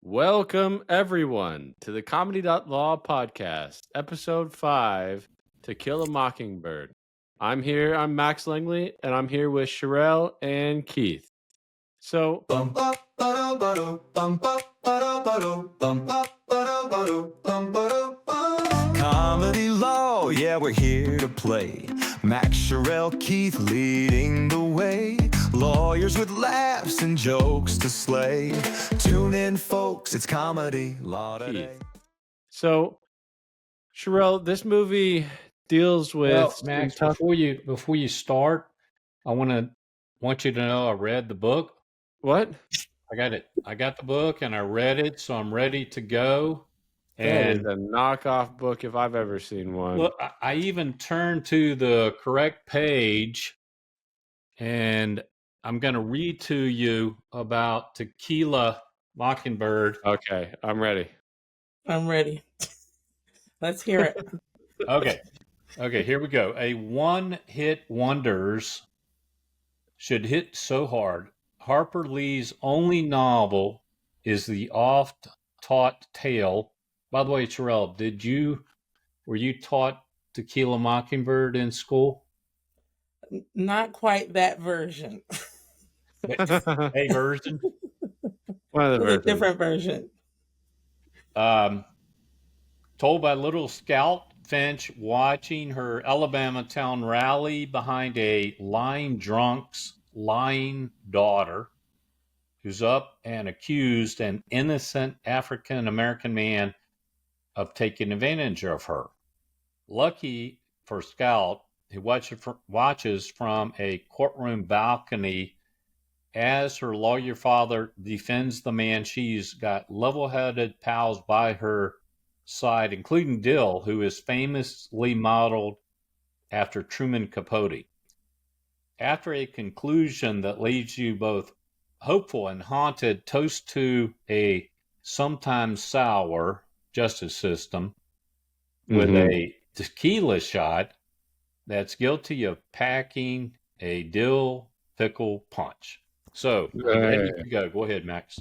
Welcome, everyone, to the Comedy.law podcast, episode 5, To Kill a Mockingbird. I'm Max Langley, and I'm here with Shirelle and Keith. So, Comedy.law, yeah, we're here to play. Max, Shirelle, Keith leading the way. Lawyers with laughs and jokes to slay. Tune in, folks, it's Comedy.law today. So, Shirelle, this movie deals with Well, Max, before you start, I want you to know I read the book. What? I got it. I got the book and I read it, so I'm ready to go. That is And a knockoff book if I've ever seen one. look, I even turned to the correct page, and I'm going to read to you about To Kill A Mockingbird. Okay, I'm ready. I'm ready. Let's hear it. Okay, here we go. A one-hit wonders should hit so hard. Harper Lee's only novel is the oft-taught tale. By the way, Shirelle, were you taught To Kill a Mockingbird in school? Not quite that version. A version? One of the It was a versions. different version. Told by little Scout Finch watching her Alabama town rally behind a lying drunk's lying daughter who's up and accused an innocent African-American man of taking advantage of her. Lucky for Scout, he watches from a courtroom balcony as her lawyer father defends the man. She's got level-headed pals by her side, including Dill, who is famously modeled after Truman Capote. After a conclusion that leaves you both hopeful and haunted, toast to a sometimes sour justice system with a tequila shot that's guilty of packing a dill pickle punch. So, ready to go. Go ahead, Max.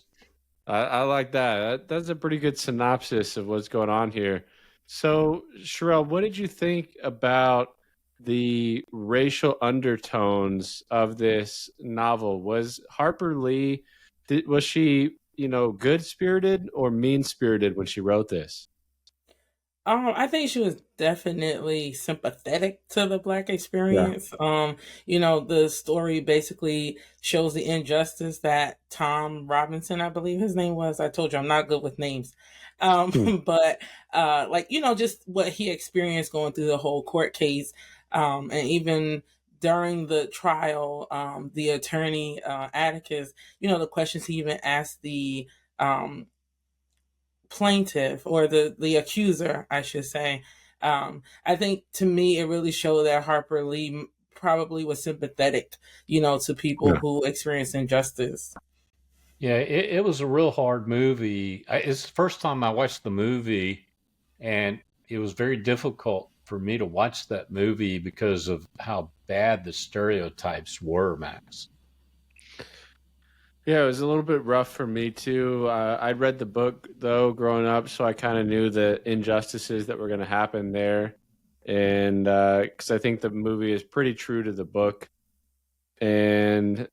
I like that. That's a pretty good synopsis of what's going on here. So, Shirelle, what did you think about the racial undertones of this novel? Was Harper Lee, was she, good-spirited or mean-spirited when she wrote this? I think she was definitely sympathetic to the Black experience. The story basically shows the injustice that Tom Robinson, I believe his name was. I told you I'm not good with names. But just what he experienced going through the whole court case, and even during the trial, the attorney Atticus, the questions he even asked the plaintiff or the accuser, I should say. I think to me, it really showed that Harper Lee probably was sympathetic, to people who experience injustice. Yeah, it was a real hard movie. It's the first time I watched the movie, and it was very difficult for me to watch that movie because of how bad the stereotypes were, Max. Yeah, it was a little bit rough for me too. I'd read the book though growing up, so I kind of knew the injustices that were going to happen there, and because I think the movie is pretty true to the book, and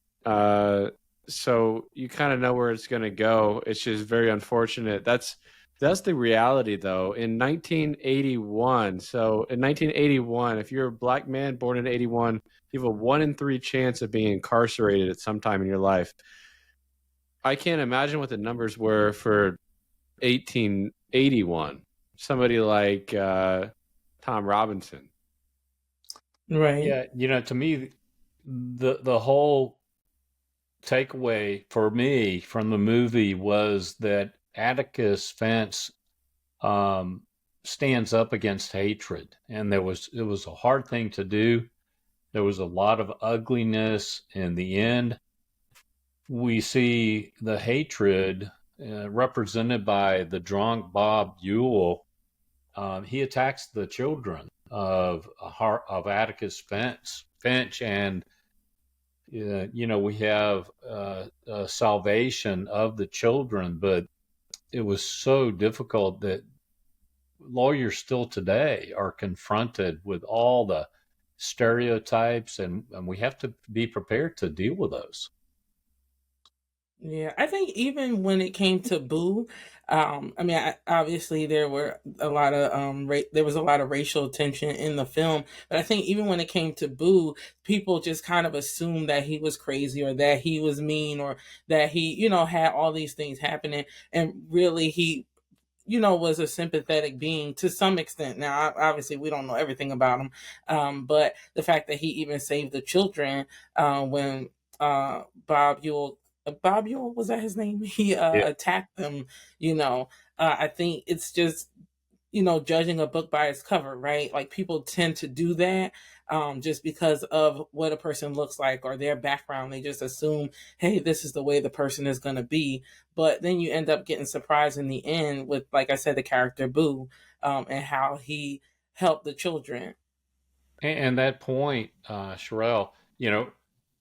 so you kind of know where it's going to go. It's just very unfortunate. That's the reality though. In 1981, so in 1981, if you're a Black man born in 81, you have a 1 in 3 chance of being incarcerated at some time in your life. I can't imagine what the numbers were for 1881. Somebody like Tom Robinson. Right. Yeah, to me, the whole takeaway for me from the movie was that Atticus Finch stands up against hatred, and it was a hard thing to do. There was a lot of ugliness in the end. We see the hatred represented by the drunk Bob Ewell. He attacks the children of Atticus Finch, and we have salvation of the children, but it was so difficult that lawyers still today are confronted with all the stereotypes, and we have to be prepared to deal with those. Yeah, I think even when it came to Boo, I mean, obviously there were a lot of there was a lot of racial tension in the film, but I think even when it came to Boo, people just kind of assumed that he was crazy or that he was mean or that he, had all these things happening, and really he was a sympathetic being to some extent. Now, obviously, we don't know everything about him, but the fact that he even saved the children when Bob Ewell, was that his name? He Yeah. attacked them. I think it's just judging a book by its cover, right? Like people tend to do that just because of what a person looks like or their background. They just assume, hey, this is the way the person is going to be. But then you end up getting surprised in the end with, like I said, the character Boo and how he helped the children. And that point, Shirelle,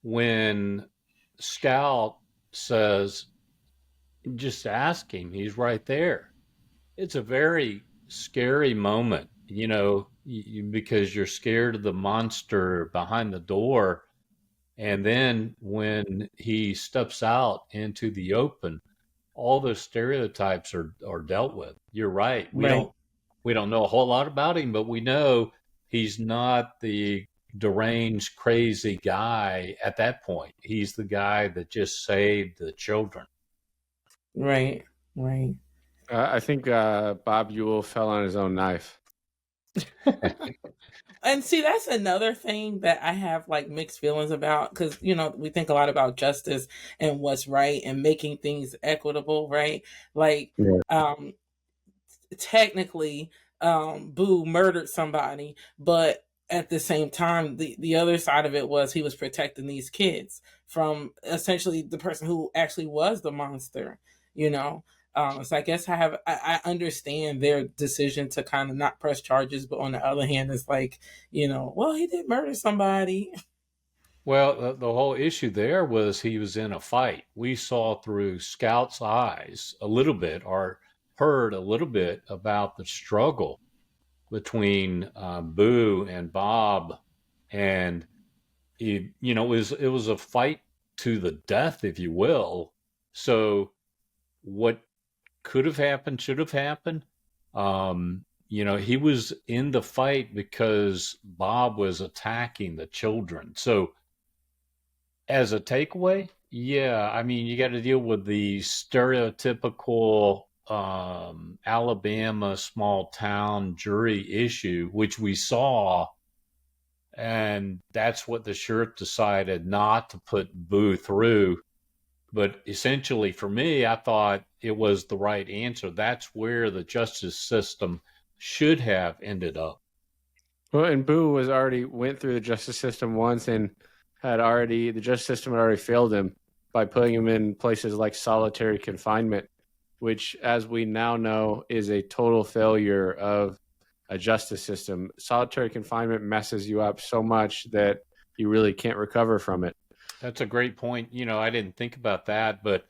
when Scout says, just ask him, he's right there. It's a very scary moment, because you're scared of the monster behind the door. And then when he steps out into the open, all those stereotypes are dealt with. You're right. We Right. don't we don't know a whole lot about him, but we know he's not the deranged, crazy guy at that point. He's the guy that just saved the children. Right. Right. I think Bob Ewell fell on his own knife. And see, that's another thing that I have like mixed feelings about because, we think a lot about justice and what's right and making things equitable, right? Like, Yeah. um, technically, Boo murdered somebody, but at the same time, the other side of it was he was protecting these kids from essentially the person who actually was the monster, you know. So I guess I understand their decision to kind of not press charges, but on the other hand, it's like, well, he did murder somebody. Well, the whole issue there was he was in a fight. We saw through Scout's eyes a little bit, or heard a little bit about the struggle between Boo and Bob, and it was a fight to the death, if you will. So what could have happened should have happened. He was in the fight because Bob was attacking the children. So as a takeaway, yeah, I mean, you got to deal with the stereotypical Alabama small town jury issue, which we saw, and that's what the sheriff decided not to put Boo through. But essentially, for me, I thought it was the right answer. That's where the justice system should have ended up. Well, and Boo was already went through the justice system once and the justice system had already failed him by putting him in places like solitary confinement, which, as we now know, is a total failure of a justice system. Solitary confinement messes you up so much that you really can't recover from it. That's a great point. I didn't think about that, but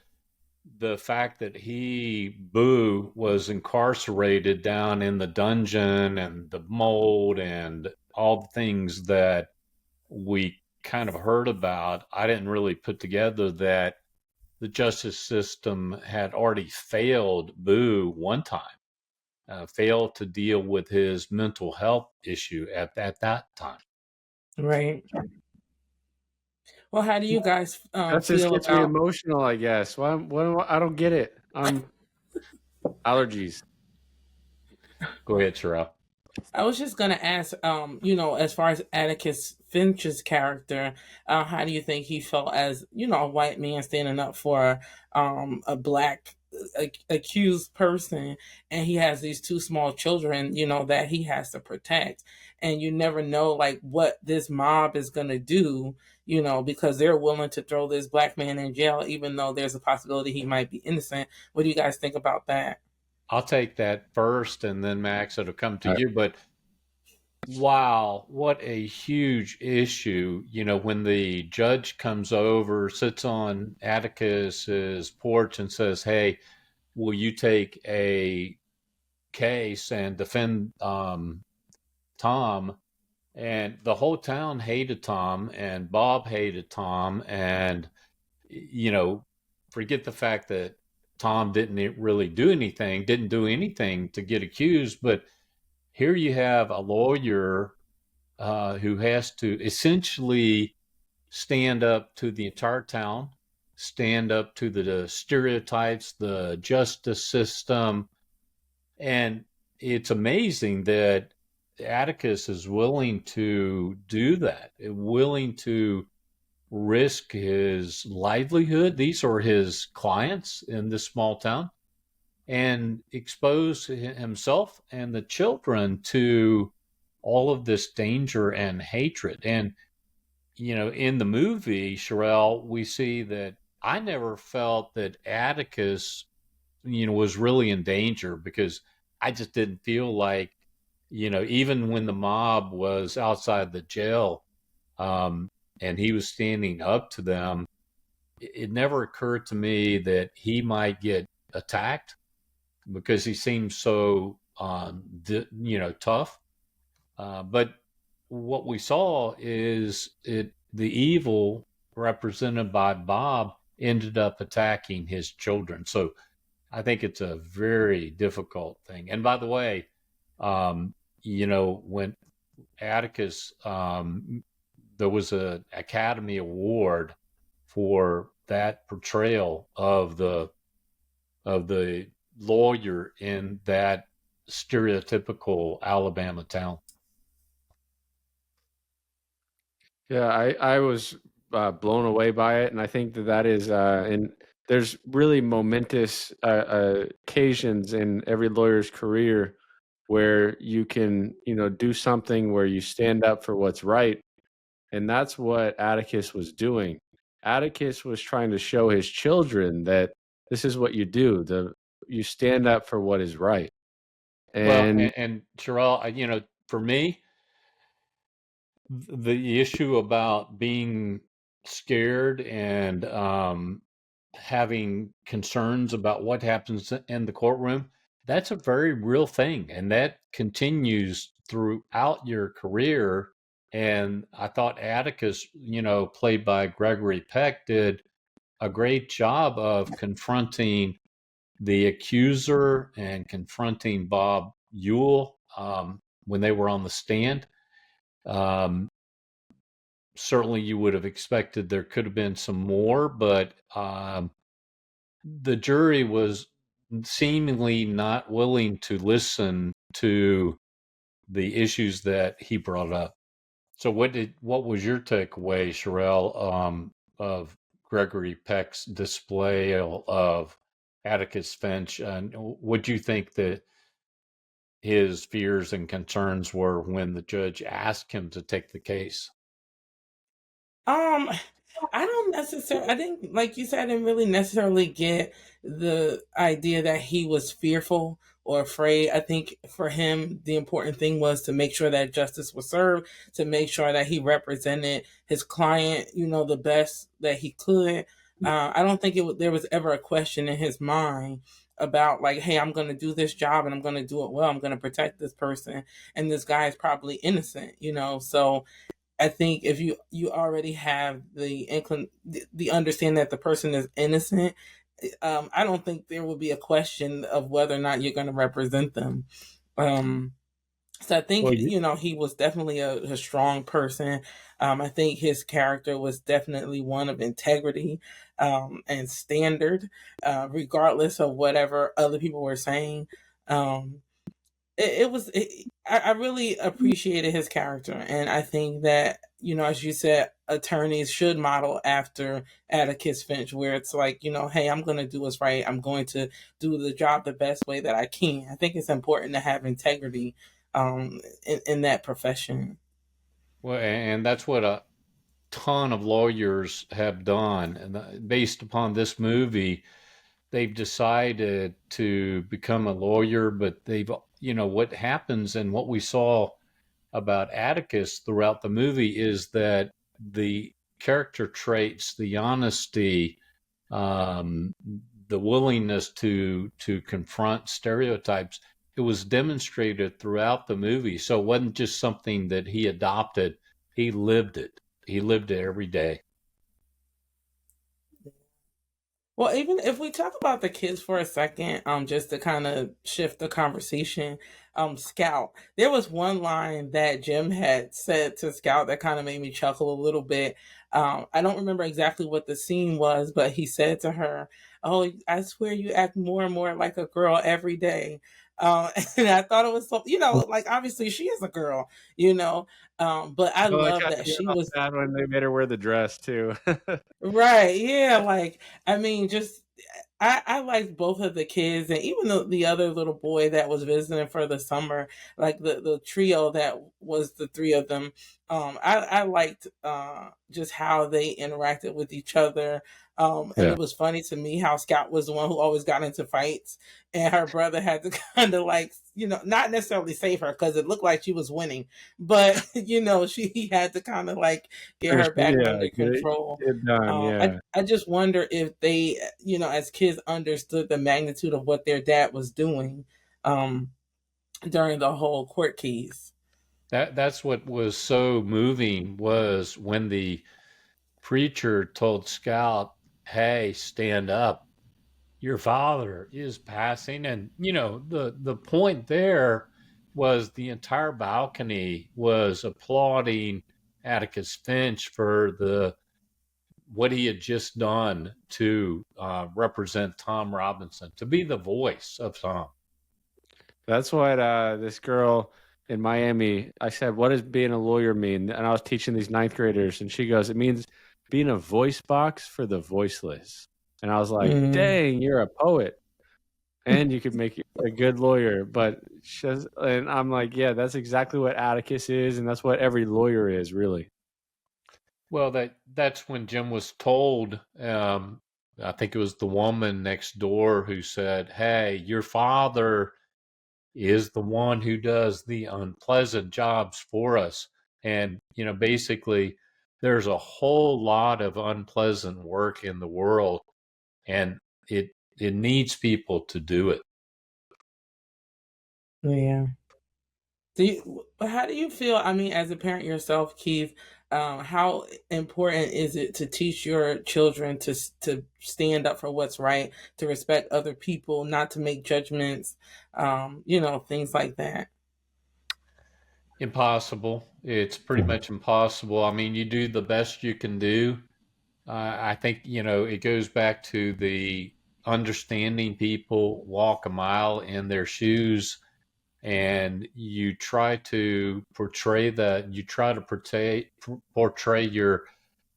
the fact that Boo, was incarcerated down in the dungeon and the mold and all the things that we kind of heard about, I didn't really put together that the justice system had already failed Boo one time, failed to deal with his mental health issue at that time. Right. Well, how do you guys That just feel gets me about? emotional, I guess. I don't get it. Allergies. Go ahead, Shirelle. I was just gonna ask, as far as Atticus Finch's character, how do you think he felt as, a white man standing up for a black accused person, and he has these two small children, that he has to protect, and you never know like what this mob is gonna do, because they're willing to throw this black man in jail, even though there's a possibility he might be innocent. What do you guys think about that? I'll take that first, and then Max, it'll come to Uh, you. But wow, what a huge issue. When the judge comes over, sits on Atticus's porch and says, "Hey, will you take a case and defend Tom? And the whole town hated Tom, and Bob hated Tom, and you know, forget the fact that Tom didn't really do anything, didn't do anything to get accused, but here you have a lawyer who has to essentially stand up to the entire town, stand up to the stereotypes, the justice system. And it's amazing that Atticus is willing to do that, willing to risk his livelihood. These are his clients in this small town, and expose himself and the children to all of this danger and hatred. And, in the movie, Shirelle, we see that I never felt that Atticus, was really in danger, because I just didn't feel like, even when the mob was outside the jail, um, and he was standing up to them, it never occurred to me that he might get attacked, because he seems so tough. But what we saw is the evil represented by Bob ended up attacking his children. So I think it's a very difficult thing. And by the way, when Atticus, there was an Academy Award for that portrayal of the lawyer in that stereotypical Alabama town. Yeah, I was blown away by it, and I think that is and there's really momentous occasions in every lawyer's career where you can do something where you stand up for what's right, and that's what Atticus was doing. Atticus was trying to show his children that this is what you do. You stand up for what is right. Well, And and Shirelle, for me, the issue about being scared and having concerns about what happens in the courtroom, that's a very real thing. And that continues throughout your career. And I thought Atticus, played by Gregory Peck, did a great job of confronting the accuser and confronting Bob Ewell when they were on the stand. Um, Certainly, you would have expected there could have been some more, but the jury was seemingly not willing to listen to the issues that he brought up. So, what was your takeaway, Shirelle, of Gregory Peck's display of Atticus Finch, and what do you think that his fears and concerns were when the judge asked him to take the case? Um, I don't necessarily. I didn't, like you said, I didn't really necessarily get the idea that he was fearful or afraid. I think for him, the important thing was to make sure that justice was served, to make sure that he represented his client, the best that he could. I don't think there was ever a question in his mind about like, hey, I'm going to do this job and I'm going to do it well. I'm going to protect this person, and this guy is probably innocent. So I think if you already have the understanding that the person is innocent, I don't think there will be a question of whether or not you're going to represent them. Um, so I think Well, he was definitely a strong person. I think his character was definitely one of integrity and standard, regardless of whatever other people were saying. Um, I really appreciated his character, and I think that as you said, attorneys should model after Atticus Finch, where it's like, hey, I'm going to do what's right, I'm going to do the job the best way that I can. I think it's important to have integrity in that profession. well, and that's what a ton of lawyers have done. And based upon this movie, they've decided to become a lawyer, but what happens and what we saw about Atticus throughout the movie is that the character traits, the honesty, um, the willingness to confront stereotypes, it was demonstrated throughout the movie. So it wasn't just something that he adopted, he lived it. He lived it every day. Well, even if we talk about the kids for a second, just to kind of shift the conversation, Scout, there was one line that Jim had said to Scout that kind of made me chuckle a little bit. I don't remember exactly what the scene was, but he said to her, "Oh, I swear you act more and more like a girl every day." And I thought it was so, like obviously she is a girl, but I Well, I love kind that of she felt was. bad when they made her wear the dress too. Right. Yeah. Like, I mean, just I liked both of the kids and even the other little boy that was visiting for the summer, like the trio that was the three of them. I liked just how they interacted with each other. And Yeah. it was funny to me how Scout was the one who always got into fights, and her brother had to kind of like, not necessarily save her because it looked like she was winning, but he had to kind of like get her back Yeah, under control. get it done. Yeah. I just wonder if they, as kids understood the magnitude of what their dad was doing um, during the whole court case. That's what was so moving was when the preacher told Scout, "Hey, stand up. Your father is passing." And the point there was the entire balcony was applauding Atticus Finch for the what he had just done to represent Tom Robinson, to be the voice of Tom. That's what this girl in Miami, I said, what does being a lawyer mean? And I was teaching these ninth graders, and she goes, it means being a voice box for the voiceless. And I was like, Mm, dang, you're a poet. And you could make a good lawyer. And I'm like, yeah, that's exactly what Atticus is. And that's what every lawyer is, really. Well, that's when Jim was told. I think it was the woman next door who said, "Hey, your father is the one who does the unpleasant jobs for us." And basically, there's a whole lot of unpleasant work in the world, and it needs people to do it. yeah. How do you feel? I mean, as a parent yourself, Keith, how important is it to teach your children to stand up for what's right, to respect other people, not to make judgments, things like that? Impossible. It's pretty much impossible. I mean, you do the best you can do. I think, it goes back to the understanding people walk a mile in their shoes, and you try to portray that, you try to portray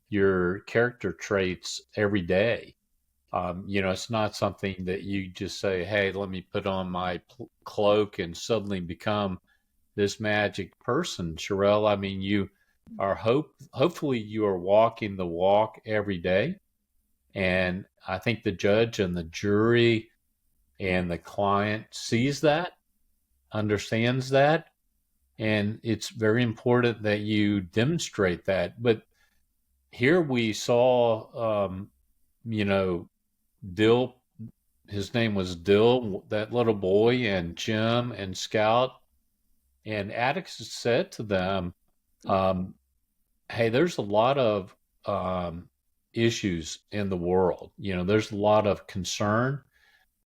your character traits every day. It's not something that you just say, "Hey, let me put on my cloak and suddenly become this magic person." Shirelle, I mean, you are hopefully you are walking the walk every day. And I think the judge and the jury and the client sees that, understands that, and it's very important that you demonstrate that. But here we saw, you know, Dill, his name was Dill, that little boy, and Jim and Scout. And Atticus said to them, um, hey, there's a lot of issues in the world. There's a lot of concern.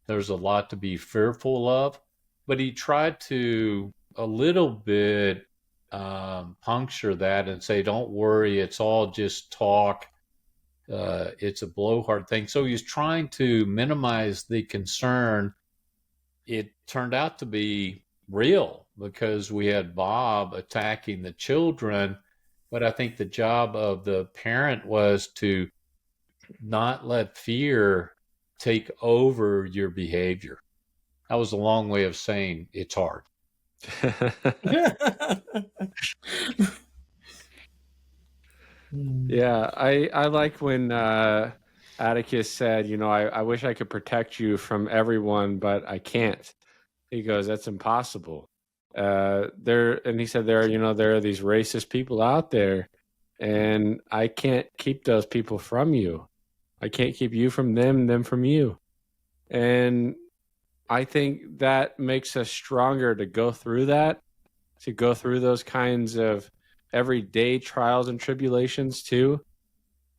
There's a lot to be fearful of. But he tried to a little bit puncture that and say, don't worry, it's all just talk. It's a blowhard thing. So he's trying to minimize the concern. It turned out to be real because we had Bob attacking the children. But I think the job of the parent was to not let fear take over your behavior. That was a long way of saying it's hard. Mm. Yeah, I like when Atticus said, I wish I could protect you from everyone, but I can't. He goes, that's impossible. And he said there are these racist people out there, and I can't keep those people from you. I can't keep you from them from you. And I think that makes us stronger to go through that, to go through those kinds of everyday trials and tribulations too.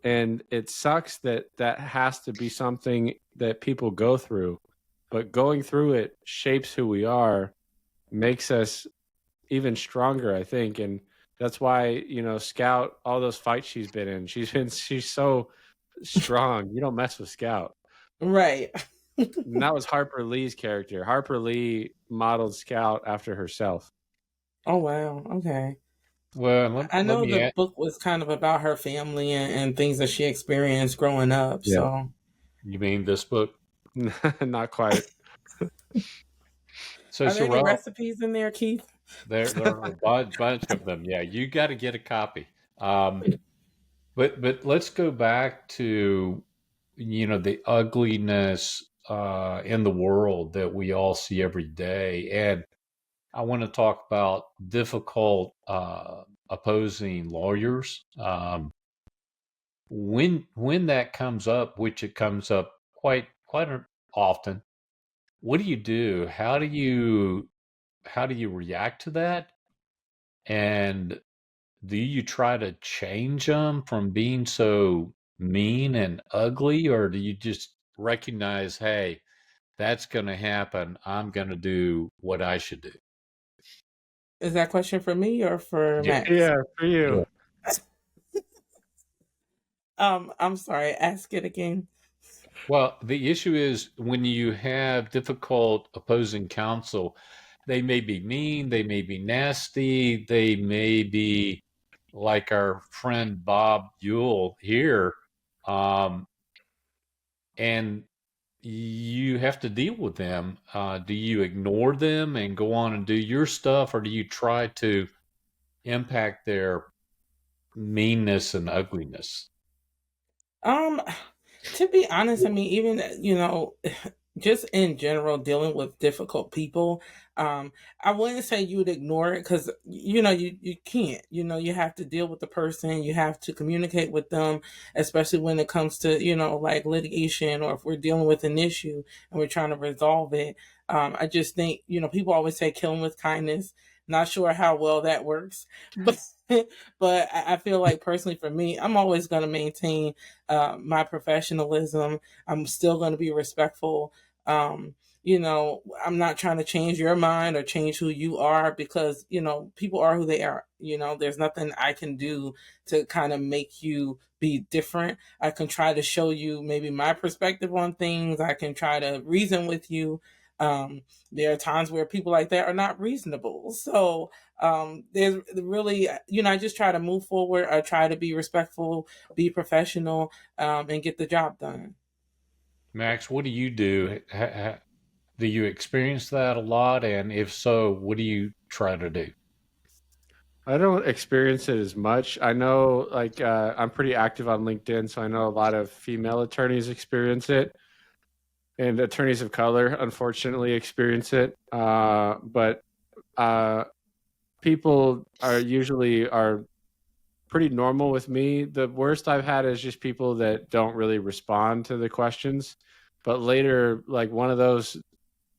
And it sucks that that has to be something that people go through, but going through it shapes who we are, makes us even stronger, I think. And that's why, Scout, all those fights she's so strong. You don't mess with Scout. Right. And that was Harper Lee's character. Harper Lee modeled Scout after herself. Oh wow. Okay. Well, I let know me the ask, book was kind of about her family and things that she experienced growing up. Yeah. So, you mean this book? Not quite. So, are there any Shirelle, recipes in there, Keith? there are a bunch of them. Yeah, you got to get a copy. Um, but let's go back to the ugliness in the world that we all see every day, and I want to talk about difficult opposing lawyers. When that comes up, which it comes up quite often, what do you do? How do you react to that? And do you try to change them from being so mean and ugly, or do you just recognize, hey, that's going to happen. I'm going to do what I should do? Is that question for me or for Yeah. Max? Yeah, for Yeah. you. I'm sorry. Ask it again. Well, the issue is when you have difficult opposing counsel, they may be mean, they may be nasty, they may be like our friend Bob Ewell here, um, and you have to deal with them. Do you ignore them and go on and do your stuff, or do you try to impact their meanness and ugliness? Um, to be honest, I mean, even just in general, dealing with difficult people, I wouldn't say you would ignore it because you can't. You have to deal with the person. You have to communicate with them, especially when it comes to like litigation or if we're dealing with an issue and we're trying to resolve it. I just think people always say killing with kindness. Not sure how well that works, but. But I feel like personally for me, I'm always going to maintain my professionalism. I'm still going to be respectful. I'm not trying to change your mind or change who you are because, people are who they are. There's nothing I can do to kind of make you be different. I can try to show you maybe my perspective on things. I can try to reason with you. There are times where people like that are not reasonable. So there's really, I just try to move forward. I try to be respectful, be professional, and get the job done. Max, what do you do? Do you experience that a lot? And if so, what do you try to do? I don't experience it as much. I know, like, I'm pretty active on LinkedIn, so I know a lot of female attorneys experience it, and attorneys of color, unfortunately, experience it. But uh, people are pretty normal with me. The worst I've had is just people that don't really respond to the questions. But later, like one of those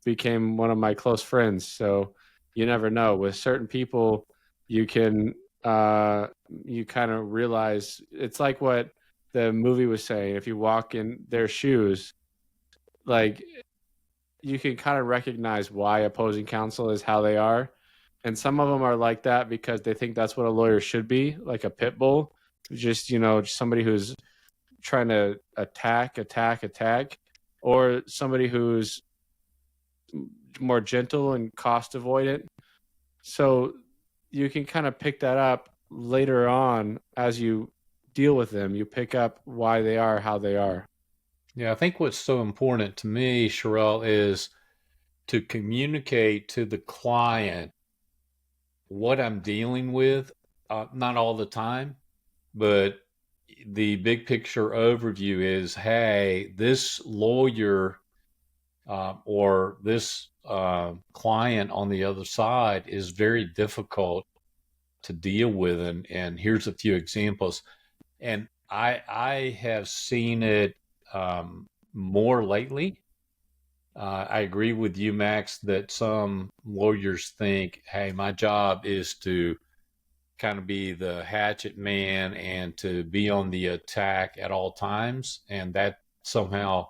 became one of my close friends. So you never know. With certain people, you can you kind of realize it's like what the movie was saying. If you walk in their shoes, like you can kind of recognize why opposing counsel is how they are. And some of them are like that because they think that's what a lawyer should be, like a pit bull, just somebody who's trying to attack, or somebody who's more gentle and cost avoidant. So you can kind of pick that up later on as you deal with them. You pick up why they are how they are. Yeah, I think what's so important to me, Shirelle, is to communicate to the client what I'm dealing with, not all the time, but the big picture overview is, hey, this lawyer or this client on the other side is very difficult to deal with, and here's a few examples. And I have seen it more lately. I agree with you, Max, that some lawyers think, hey, my job is to kind of be the hatchet man and to be on the attack at all times, and that somehow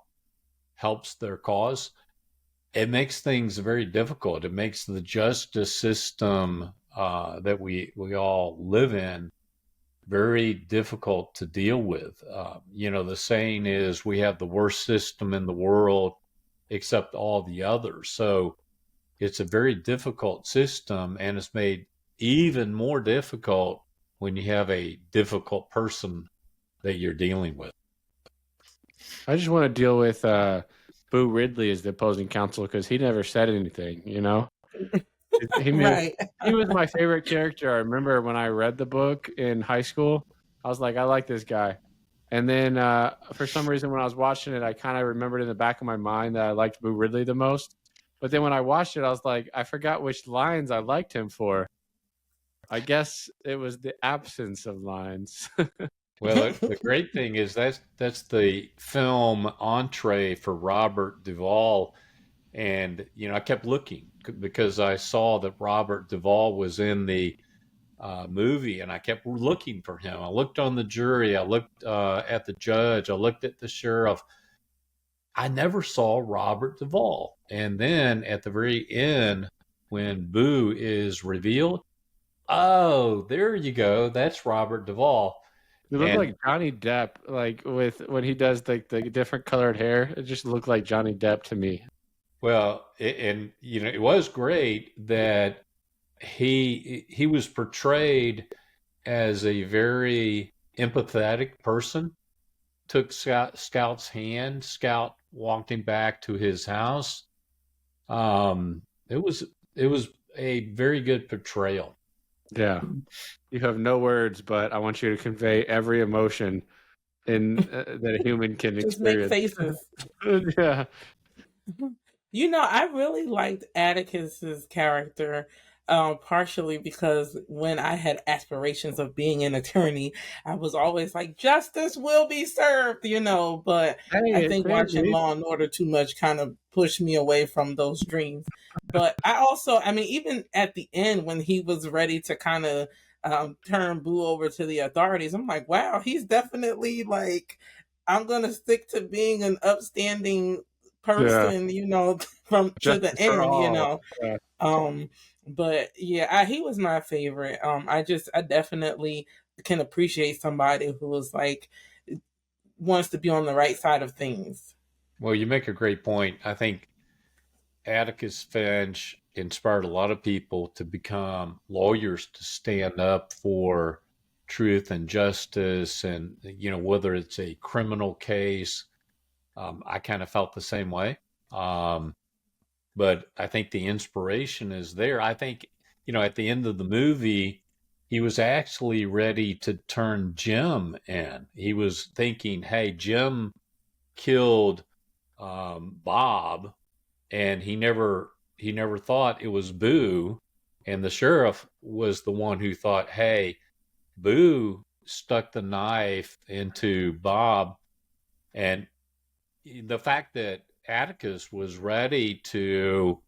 helps their cause. It makes things very difficult. It makes the justice system that we all live in very difficult to deal with. The saying is we have the worst system in the world except all the others. So it's a very difficult system, and it's made even more difficult when you have a difficult person that you're dealing with. I just want to deal with Boo Ridley as the opposing counsel because he never said anything. He made, Right. he was my favorite character. I remember when I read the book in high school, I was like, I like this guy. And then for some reason, when I was watching it, I kind of remembered in the back of my mind that I liked Boo Ridley the most. But then when I watched it, I was like, I forgot which lines I liked him for. I guess it was the absence of lines. Well, the great thing is that's the film entree for Robert Duvall, and I kept looking because I saw that Robert Duvall was in the movie, and I kept looking for him. I looked on the jury, I looked at the judge, I looked at the sheriff. I never saw Robert Duvall, and then at the very end, when Boo is revealed, oh, there you go, that's Robert Duvall. It looked And like Johnny Depp, like with when he does the different colored hair. It just looked like Johnny Depp to me. well, it was great that he was portrayed as a very empathetic person. Took Scout's hand. Scout walked him back to his house. It was a very good portrayal. Yeah, you have no words, but I want you to convey every emotion that a human can Just make experience. faces. Yeah, I really liked Atticus's character, partially because when I had aspirations of being an attorney, I was always like, justice will be served. But I hey, it's think fair, watching dude. Law and Order too much kind of pushed me away from those dreams. But I mean, even at the end when he was ready to kind of turn Boo over to the authorities, I'm like, wow, he's definitely like, I'm gonna stick to being an upstanding Yeah, person, from to the justice for all. end. Yeah. Um, but yeah, he was my favorite. I definitely can appreciate somebody who was like wants to be on the right side of things. Well, you make a great point. I think Atticus Finch inspired a lot of people to become lawyers to stand up for truth and justice, and whether it's a criminal case. I kind of felt the same way. Um, but I think the inspiration is there. I think, at the end of the movie, he was actually ready to turn Jim in. He was thinking, hey, Jim killed Bob, and he never thought it was Boo. And the sheriff was the one who thought, hey, Boo stuck the knife into Bob. And the fact that Atticus was ready to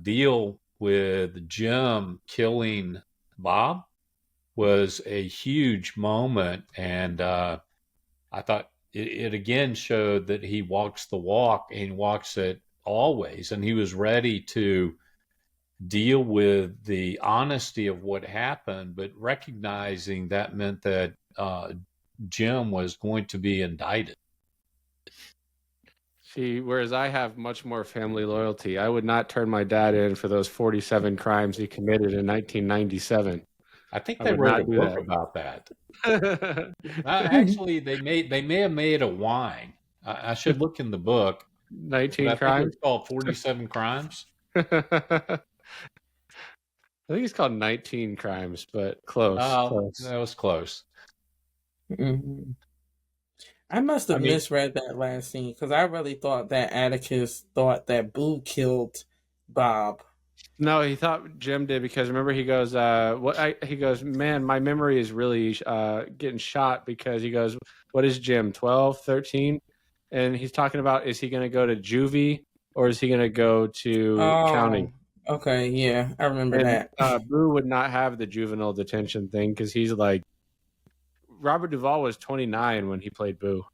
deal with Jim killing Bob was a huge moment. And I thought it again showed that he walks the walk and walks it always. And he was ready to deal with the honesty of what happened, but recognizing that meant that Jim was going to be indicted. See, whereas I have much more family loyalty, I would not turn my dad in for those 47 crimes he committed in 1997. I think I they would wrote a not do book that. about that. Actually, they may have made a wine. I should look in the book, but 19 I think it crimes? was called 47 Crimes. I think it's called 19 crimes, but close, close. That was close. Mhm. I must I have mean, misread that last scene because I really thought that Atticus thought that Boo killed Bob. No, he thought Jim did because remember he goes, he goes, man, my memory is really getting shot because he goes, what is Jim, 12, 13? And he's talking about, is he going to go to juvie? or is he going to go to county? Oh, okay, yeah, I remember And that. Boo would not have the juvenile detention thing because he's like Robert Duvall was 29 when he played Boo,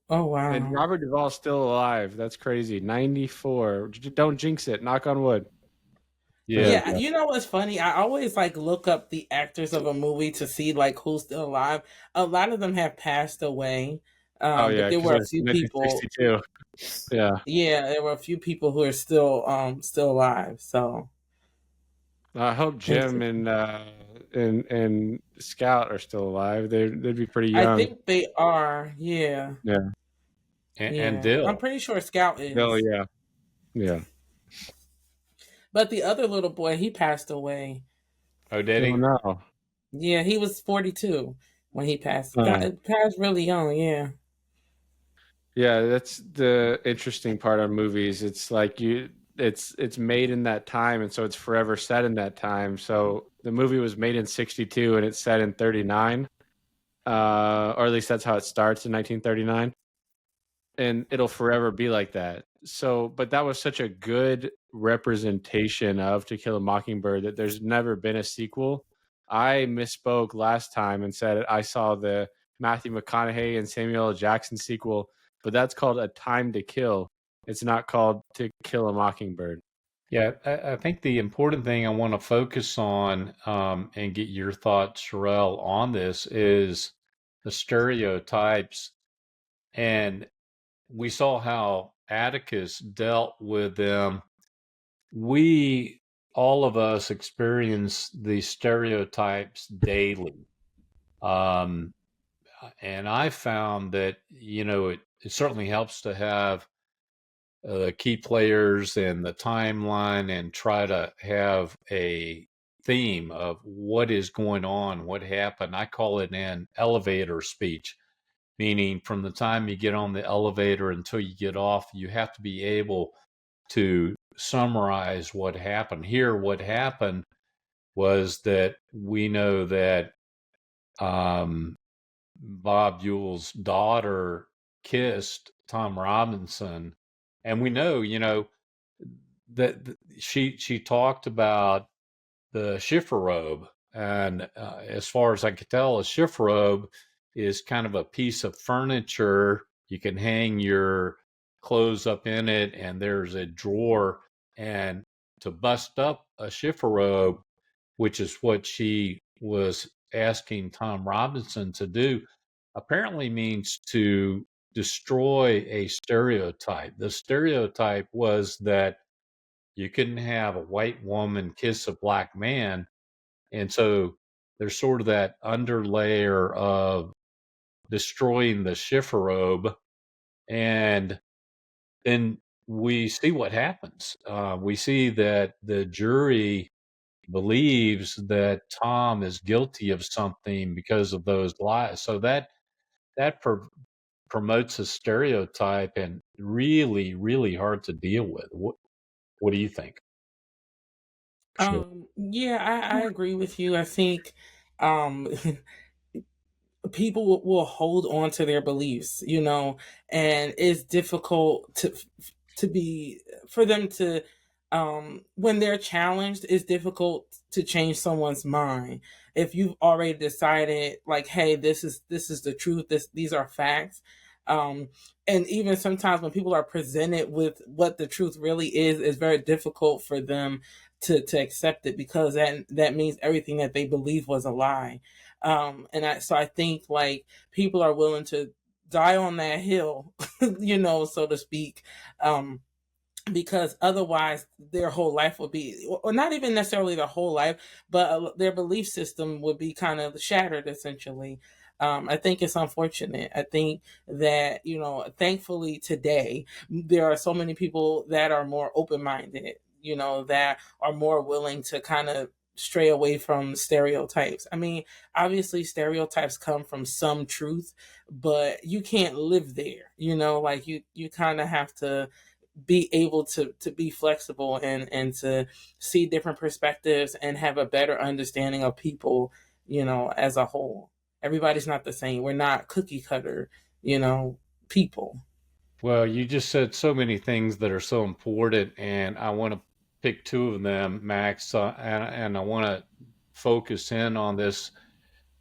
Oh and wow. Robert Duvall's still alive. That's crazy. 94. Don't jinx it. Knock on wood. For Yeah. that. Yeah, you know what's funny? I always like look up the actors of a movie to see like who's still alive. A lot of them have passed away, Oh but yeah, there because were a it's few people. 1962. Yeah. Yeah, there were a few people who are still alive. So I hope it's, Jim and Scout are still alive. They'd be pretty I young. think they are. Yeah, Yeah. And yeah. I'm Dill. pretty sure Scout Oh is, yeah. Yeah. but the other little boy he passed away. Oh, did Oh he? no. Yeah, he was 42 when he passed. Uh, Passed really young. Yeah. yeah, that's the interesting part on movies. It's like it's made in that time, and so it's forever set in that time. So the movie was made in 62 and it's set in 39. Or at least that's how it starts in 1939. And it'll forever be like that. So, but that was such a good representation of To Kill a Mockingbird that there's never been a sequel. I misspoke last time and said I saw the Matthew McConaughey and Samuel L. Jackson sequel, but that's called A Time to Kill. It's not called To Kill a Mockingbird. Yeah, I think the important thing I want to focus on and get your thoughts, Shirelle, on this is the stereotypes. And we saw how Atticus dealt with them. We, all of us, experience these stereotypes daily. Um, and I found that, it certainly helps to have the key players and the timeline and try to have a theme of what is going on, what happened. I call it an elevator speech, meaning from the time you get on the elevator until you get off, you have to be able to summarize what happened. Here, what happened was that we know that um, Bob Yule's daughter kissed Tom Robinson, and we know, that she talked about the chifforobe, and as far as I could tell, a chifforobe is kind of a piece of furniture. You can hang your clothes up in it, and there's a drawer. And to bust up a chifforobe, which is what she was asking Tom Robinson to do, apparently means to destroy a stereotype. The stereotype was that you couldn't have a white woman kiss a black man. And so there's sort of that underlayer of destroying the chifforobe. And then we see what happens. We see that the jury believes that Tom is guilty of something because of those lies. So that promotes a stereotype and really, really hard to deal with. What do you think? Sure. Yeah, I agree with you. I think um people will hold on to their beliefs, and it's difficult to be for them to when they're challenged, it's difficult to change someone's mind. If you've already decided like, hey, this is the truth, these are facts. um and even sometimes when people are presented with what the truth really is, it's very difficult for them to accept it, because that means everything that they believe was a lie. So I think like people are willing to die on that hill, so to speak, um, because otherwise their whole life would be, or not even necessarily their whole life, but their belief system would be kind of shattered essentially. I think it's unfortunate. I think that, thankfully today, there are so many people that are more open minded, that are more willing to kind of stray away from stereotypes. I mean, obviously, stereotypes come from some truth, but you can't live there, like you kind of have to be able to be flexible and to see different perspectives and have a better understanding of people, as a whole. Everybody's not the same. We're not cookie cutter, people. Well, you just said so many things that are so important, and I want to pick two of them, Max, and I want to focus in on this.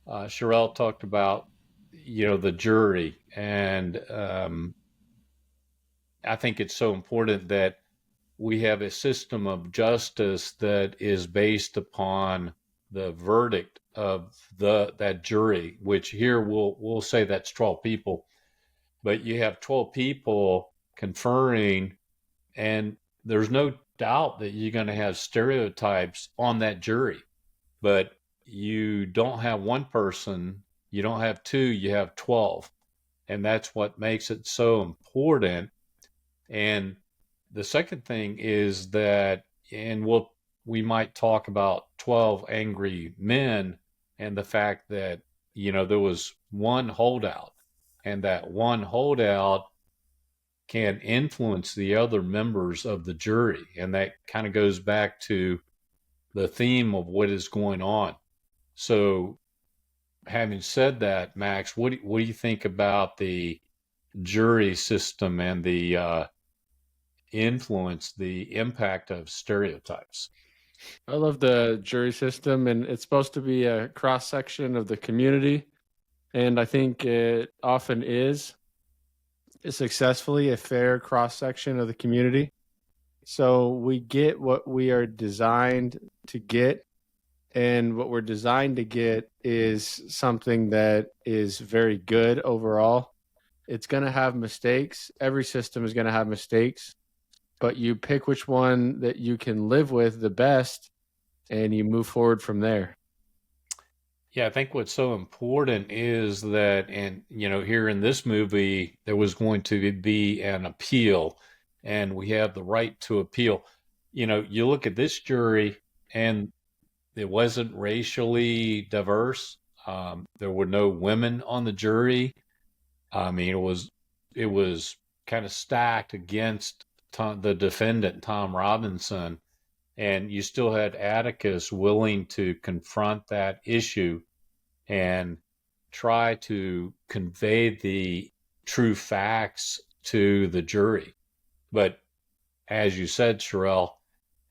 Shirelle talked about, the jury, and I think it's so important that we have a system of justice that is based upon the verdict of the that jury, which here we'll say that's 12 people, but you have 12 people conferring, and there's no doubt that you're going to have stereotypes on that jury, but you don't have one person, you don't have two, you have 12, and that's what makes it so important. And the second thing is that, and we might talk about 12 angry men and the fact that, there was one holdout, and that one holdout can influence the other members of the jury. And that kind of goes back to the theme of what is going on. So, having said that, Max, what do you think about the jury system and the influence, the impact of stereotypes? I love the jury system, and it's supposed to be a cross section of the community, and I think it often is successfully a fair cross section of the community. So we get what we are designed to get, and what we're designed to get is something that is very good overall. It's going to have mistakes. Every system is going to have mistakes, but you pick which one that you can live with the best and you move forward from there. Yeah, I think what's so important is that, and here in this movie, there was going to be an appeal, and we have the right to appeal. You look at this jury, and it wasn't racially diverse. There were no women on the jury. I mean, it was kind of stacked against the defendant, Tom Robinson, and you still had Atticus willing to confront that issue and try to convey the true facts to the jury. But as you said, Shirelle,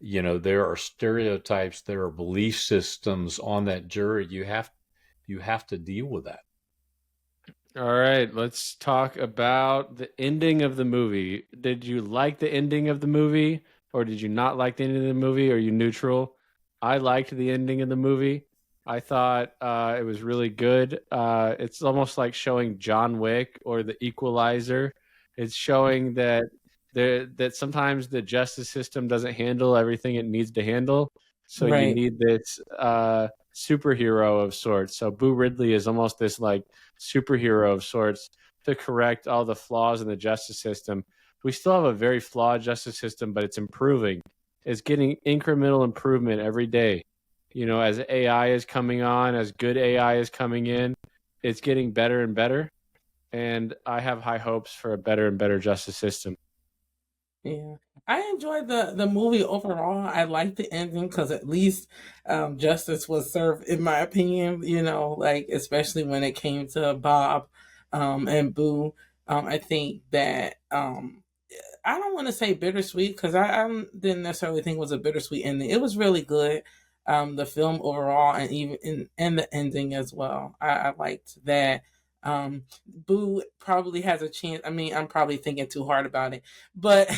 there are stereotypes, there are belief systems on that jury. You have to deal with that. All right, let's talk about the ending of the movie. Did you like the ending of the movie, or did you not like the ending of the movie? Are you neutral? I liked the ending of the movie. I thought it was really good. It's almost like showing John Wick or The Equalizer. It's showing that sometimes the justice system doesn't handle everything it needs to handle. So you Right. need this superhero of sorts. So Boo Ridley is almost this like superhero of sorts to correct all the flaws in the justice system. We still have a very flawed justice system, but it's improving. It's getting incremental improvement every day. As AI is coming on, as good AI is coming in, it's getting better and better. And I have high hopes for a better and better justice system. Yeah. I enjoyed the movie overall. I liked the ending because at least justice was served, in my opinion, like especially when it came to Bob and Boo. I think that I don't want to say bittersweet because I didn't necessarily think it was a bittersweet ending. It was really good. The film overall and even and the ending as well. I liked that. Boo probably has a chance. I mean, I'm probably thinking too hard about it, but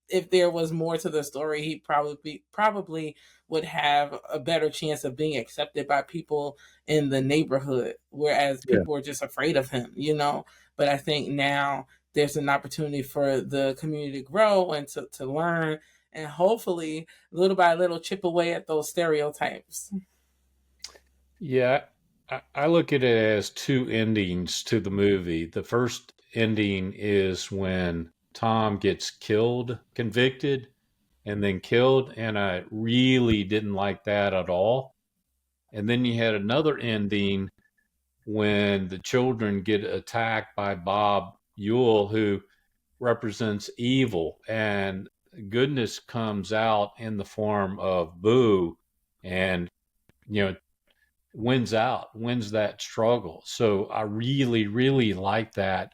if there was more to the story, he probably would have a better chance of being accepted by people in the neighborhood, whereas Yeah. people were just afraid of him. But I think now there's an opportunity for the community to grow and to learn and hopefully little by little chip away at those stereotypes. Yeah, I look at it as two endings to the movie. The first ending is when Tom gets killed, convicted, and then killed, and I really didn't like that at all. And then you had another ending when the children get attacked by Bob Ewell, who represents evil, and goodness comes out in the form of Boo, and you know wins that struggle. So I really, really like that.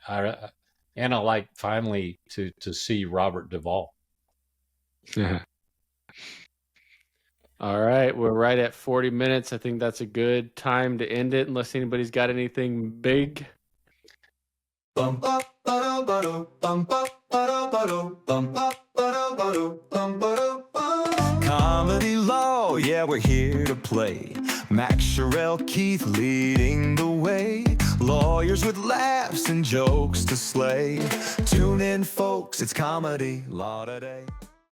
And I like finally to see Robert Duvall. All right, we're right at 40 minutes. I think that's a good time to end it, unless anybody's got anything big. Comedy.law, yeah, we're here to play. Max, Shirelle, Keith leading the way. Lawyers with laughs and jokes to slay. Tune in, folks, it's Comedy.law today.